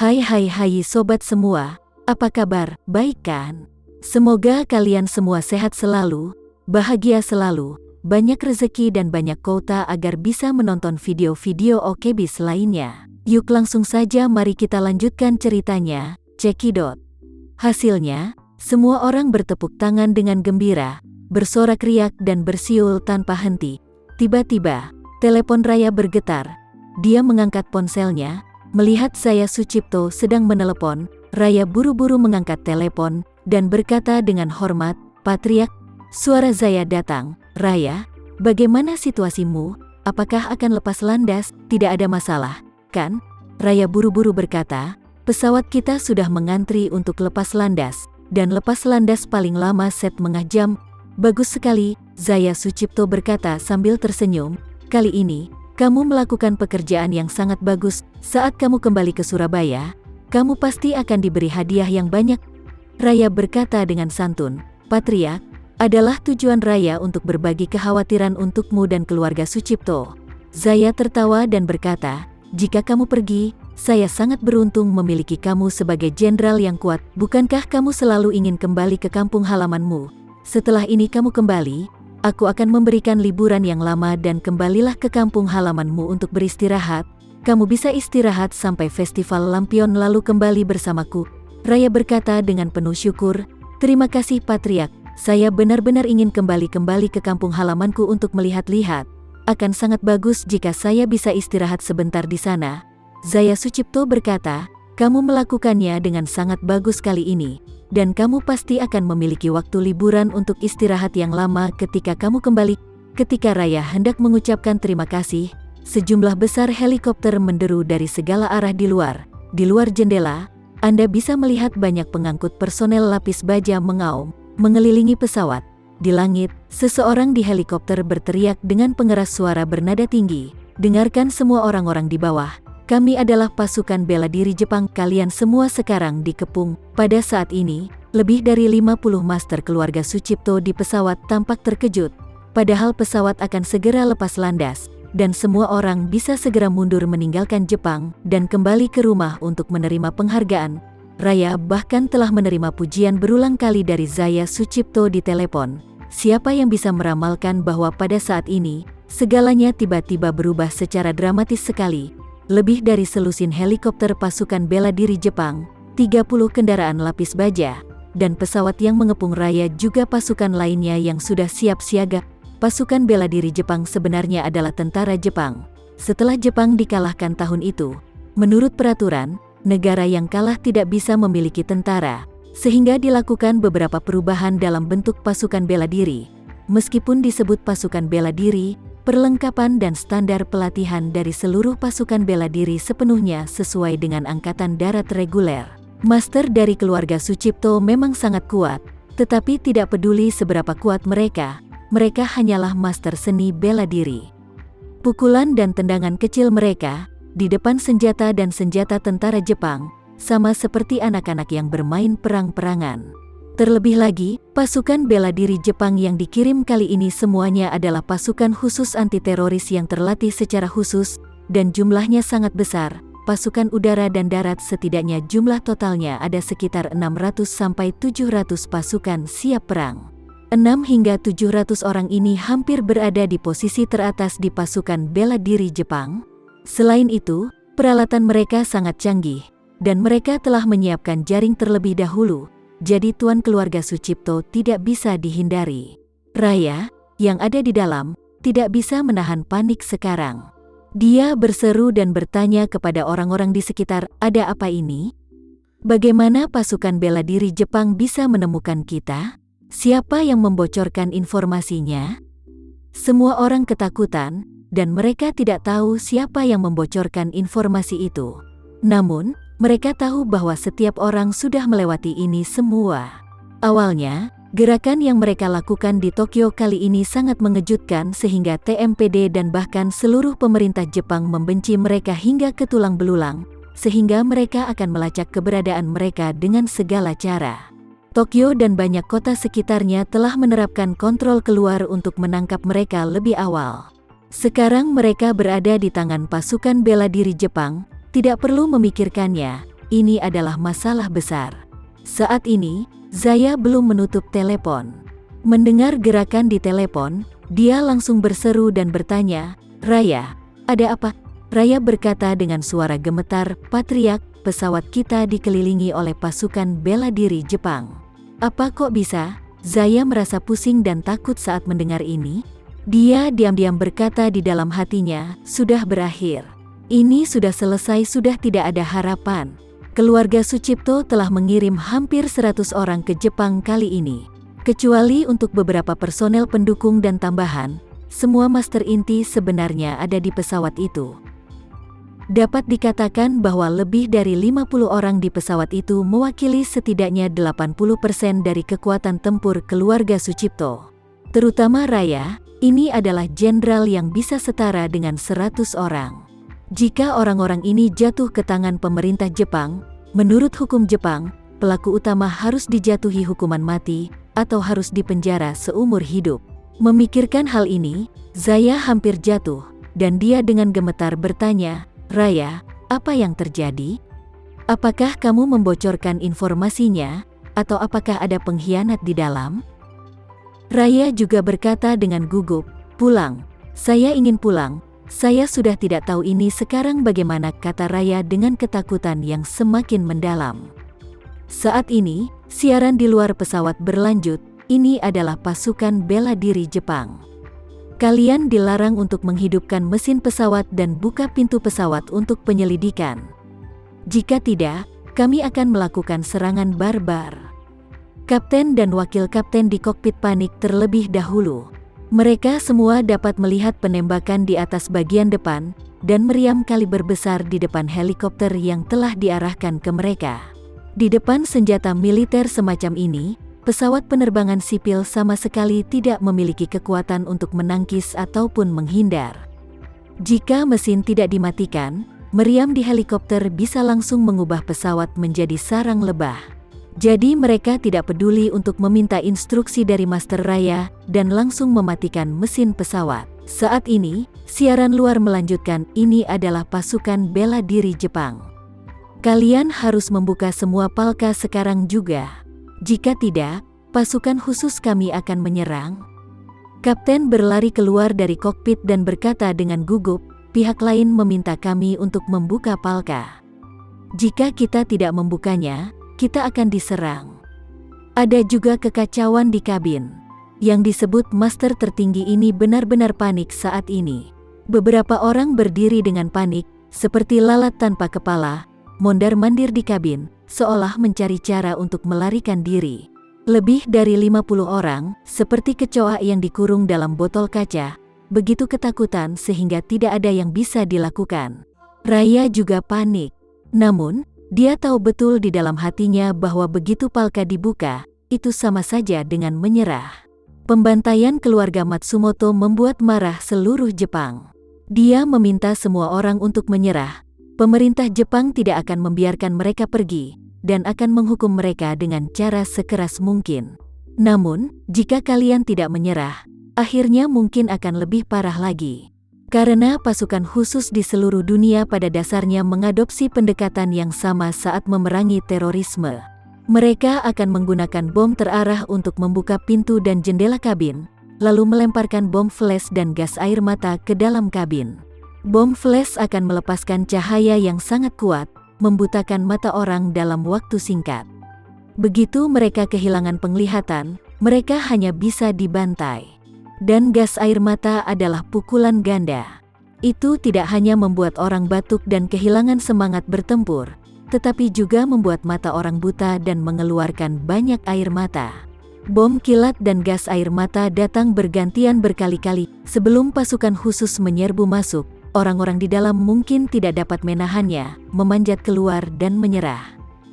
Hai sobat semua, apa kabar? Baik kan? Semoga kalian semua sehat selalu, bahagia selalu, banyak rezeki dan banyak kuota agar bisa menonton video-video OKBIS lainnya. Yuk langsung saja mari kita lanjutkan ceritanya, cekidot. Hasilnya, semua orang bertepuk tangan dengan gembira, bersorak riak dan bersiul tanpa henti. Tiba-tiba, telepon Raya bergetar. Dia mengangkat ponselnya. Melihat Zaya Sucipto sedang menelepon, Raya buru-buru mengangkat telepon dan berkata dengan hormat, "Patriak." Suara Zaya datang. "Raya, bagaimana situasimu? Apakah akan lepas landas? Tidak ada masalah, kan?" Raya buru-buru berkata, "Pesawat kita sudah mengantri untuk lepas landas, dan lepas landas paling lama setengah jam." "Bagus sekali," Zaya Sucipto berkata sambil tersenyum. "Kali ini, kamu melakukan pekerjaan yang sangat bagus. Saat kamu kembali ke Surabaya, kamu pasti akan diberi hadiah yang banyak." Raya berkata dengan santun, "Patriak, adalah tujuan Raya untuk berbagi kekhawatiran untukmu dan keluarga Sucipto." Zaya tertawa dan berkata, "Jika kamu pergi, saya sangat beruntung memiliki kamu sebagai jenderal yang kuat. Bukankah kamu selalu ingin kembali ke kampung halamanmu? Setelah ini kamu kembali, aku akan memberikan liburan yang lama dan kembalilah ke kampung halamanmu untuk beristirahat. Kamu bisa istirahat sampai festival lampion lalu kembali bersamaku." Raya berkata dengan penuh syukur, "Terima kasih Patriak, saya benar-benar ingin kembali ke kampung halamanku untuk melihat-lihat. Akan sangat bagus jika saya bisa istirahat sebentar di sana." Zaya Sucipto berkata, "Kamu melakukannya dengan sangat bagus kali ini. Dan kamu pasti akan memiliki waktu liburan untuk istirahat yang lama ketika kamu kembali." Ketika Raya hendak mengucapkan terima kasih, sejumlah besar helikopter menderu dari segala arah di luar. Di luar jendela, Anda bisa melihat banyak pengangkut personel lapis baja mengaum, mengelilingi pesawat. Di langit, seseorang di helikopter berteriak dengan pengeras suara bernada tinggi, "Dengarkan semua orang-orang di bawah. Kami adalah pasukan bela diri Jepang. Kalian semua sekarang dikepung." Pada saat ini, lebih dari 50 master keluarga Sucipto di pesawat tampak terkejut. Padahal pesawat akan segera lepas landas, dan semua orang bisa segera mundur meninggalkan Jepang dan kembali ke rumah untuk menerima penghargaan. Raya bahkan telah menerima pujian berulang kali dari Zaya Sucipto di telepon. Siapa yang bisa meramalkan bahwa pada saat ini, segalanya tiba-tiba berubah secara dramatis sekali. Lebih dari selusin helikopter pasukan bela diri Jepang, 30 kendaraan lapis baja, dan pesawat yang mengepung Raya juga pasukan lainnya yang sudah siap siaga. Pasukan bela diri Jepang sebenarnya adalah tentara Jepang. Setelah Jepang dikalahkan tahun itu, menurut peraturan, negara yang kalah tidak bisa memiliki tentara, sehingga dilakukan beberapa perubahan dalam bentuk pasukan bela diri. Meskipun disebut pasukan bela diri, perlengkapan dan standar pelatihan dari seluruh pasukan bela diri sepenuhnya sesuai dengan Angkatan Darat reguler. Master dari keluarga Sucipto memang sangat kuat, tetapi tidak peduli seberapa kuat mereka hanyalah master seni bela diri. Pukulan dan tendangan kecil mereka di depan senjata dan senjata tentara Jepang sama seperti anak-anak yang bermain perang-perangan. Terlebih lagi, pasukan bela diri Jepang yang dikirim kali ini semuanya adalah pasukan khusus anti-teroris yang terlatih secara khusus, dan jumlahnya sangat besar. Pasukan udara dan darat setidaknya jumlah totalnya ada sekitar 600 sampai 700 pasukan siap perang. 6 hingga 700 orang ini hampir berada di posisi teratas di pasukan bela diri Jepang. Selain itu, peralatan mereka sangat canggih, dan mereka telah menyiapkan jaring terlebih dahulu. Jadi tuan keluarga Sucipto tidak bisa dihindari. Raya, yang ada di dalam, tidak bisa menahan panik sekarang. Dia berseru dan bertanya kepada orang-orang di sekitar, "Ada apa ini? Bagaimana pasukan bela diri Jepang bisa menemukan kita? Siapa yang membocorkan informasinya?" Semua orang ketakutan, dan mereka tidak tahu siapa yang membocorkan informasi itu. Namun, mereka tahu bahwa setiap orang sudah melewati ini semua. Awalnya, gerakan yang mereka lakukan di Tokyo kali ini sangat mengejutkan sehingga TMPD dan bahkan seluruh pemerintah Jepang membenci mereka hingga ke tulang belulang, sehingga mereka akan melacak keberadaan mereka dengan segala cara. Tokyo dan banyak kota sekitarnya telah menerapkan kontrol keluar untuk menangkap mereka lebih awal. Sekarang mereka berada di tangan pasukan bela diri Jepang, tidak perlu memikirkannya. ini adalah masalah besar. Saat ini, Zaya belum menutup telepon. Mendengar gerakan di telepon, dia langsung berseru dan bertanya, "Raya, ada apa?" Raya berkata dengan suara gemetar, "Patriark, pesawat kita dikelilingi oleh pasukan bela diri Jepang." "Apa kok bisa?" Zaya merasa pusing dan takut saat mendengar ini. Dia diam-diam berkata di dalam hatinya, "Sudah berakhir. Ini sudah selesai, sudah tidak ada harapan." Keluarga Sucipto telah mengirim hampir 100 orang ke Jepang kali ini. Kecuali untuk beberapa personel pendukung dan tambahan, semua master inti sebenarnya ada di pesawat itu. Dapat dikatakan bahwa lebih dari 50 orang di pesawat itu mewakili setidaknya 80% dari kekuatan tempur keluarga Sucipto. Terutama Raya, ini adalah jenderal yang bisa setara dengan 100 orang. Jika orang-orang ini jatuh ke tangan pemerintah Jepang, menurut hukum Jepang, pelaku utama harus dijatuhi hukuman mati atau harus dipenjara seumur hidup. Memikirkan hal ini, Zaya hampir jatuh, dan dia dengan gemetar bertanya, "Raya, apa yang terjadi? Apakah kamu membocorkan informasinya, atau apakah ada pengkhianat di dalam?" Raya juga berkata dengan gugup, "Pulang. Saya ingin pulang. Saya sudah tidak tahu ini sekarang bagaimana," kata Raya dengan ketakutan yang semakin mendalam. Saat ini, siaran di luar pesawat berlanjut. Ini adalah pasukan bela diri Jepang. "Kalian dilarang untuk menghidupkan mesin pesawat dan buka pintu pesawat untuk penyelidikan. Jika tidak, kami akan melakukan serangan barbar." Kapten dan wakil kapten di kokpit panik terlebih dahulu. Mereka semua dapat melihat penembakan di atas bagian depan, dan meriam kaliber besar di depan helikopter yang telah diarahkan ke mereka. Di depan senjata militer semacam ini, pesawat penerbangan sipil sama sekali tidak memiliki kekuatan untuk menangkis ataupun menghindar. Jika mesin tidak dimatikan, meriam di helikopter bisa langsung mengubah pesawat menjadi sarang lebah. Jadi mereka tidak peduli untuk meminta instruksi dari Master Raya dan langsung mematikan mesin pesawat. Saat ini, siaran luar melanjutkan, "Ini adalah pasukan bela diri Jepang. Kalian harus membuka semua palka sekarang juga. Jika tidak, pasukan khusus kami akan menyerang." Kapten berlari keluar dari kokpit dan berkata dengan gugup, "Pihak lain meminta kami untuk membuka palka. Jika kita tidak membukanya, kita akan diserang." Ada juga kekacauan di kabin. Yang disebut master tertinggi ini benar-benar panik saat ini. Beberapa orang berdiri dengan panik, seperti lalat tanpa kepala, mondar-mandir di kabin, seolah mencari cara untuk melarikan diri. Lebih dari 50 orang, seperti kecoa yang dikurung dalam botol kaca, begitu ketakutan sehingga tidak ada yang bisa dilakukan. Raya juga panik. Namun, dia tahu betul di dalam hatinya bahwa begitu palka dibuka, itu sama saja dengan menyerah. Pembantaian keluarga Matsumoto membuat marah seluruh Jepang. Dia meminta semua orang untuk menyerah. Pemerintah Jepang tidak akan membiarkan mereka pergi, dan akan menghukum mereka dengan cara sekeras mungkin. Namun, jika kalian tidak menyerah, akhirnya mungkin akan lebih parah lagi. Karena pasukan khusus di seluruh dunia pada dasarnya mengadopsi pendekatan yang sama saat memerangi terorisme. Mereka akan menggunakan bom terarah untuk membuka pintu dan jendela kabin, lalu melemparkan bom flash dan gas air mata ke dalam kabin. Bom flash akan melepaskan cahaya yang sangat kuat, membutakan mata orang dalam waktu singkat. Begitu mereka kehilangan penglihatan, mereka hanya bisa dibantai. Dan gas air mata adalah pukulan ganda. Itu tidak hanya membuat orang batuk dan kehilangan semangat bertempur, tetapi juga membuat mata orang buta dan mengeluarkan banyak air mata. Bom kilat dan gas air mata datang bergantian berkali-kali. Sebelum pasukan khusus menyerbu masuk, orang-orang di dalam mungkin tidak dapat menahannya, memanjat keluar dan menyerah.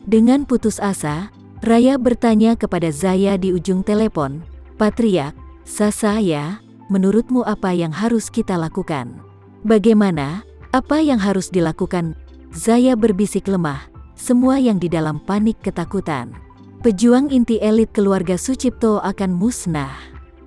Dengan putus asa, Raya bertanya kepada Zaya di ujung telepon, "Patriark, Sasaya, menurutmu apa yang harus kita lakukan? Bagaimana? Apa yang harus dilakukan?" Zaya berbisik lemah, semua yang di dalam panik ketakutan. Pejuang inti elit keluarga Sucipto akan musnah.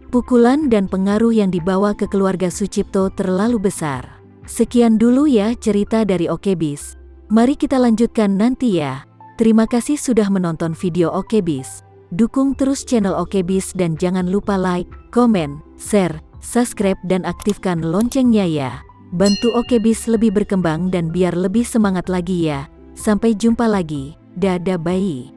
Pukulan dan pengaruh yang dibawa ke keluarga Sucipto terlalu besar. Sekian dulu ya cerita dari Okebis. Mari kita lanjutkan nanti ya. Terima kasih sudah menonton video OKBIS. Dukung terus channel OKBIS dan jangan lupa like, komen, share, subscribe dan aktifkan loncengnya ya. Bantu OKBIS lebih berkembang dan biar lebih semangat lagi ya. Sampai jumpa lagi. Dadah bayi.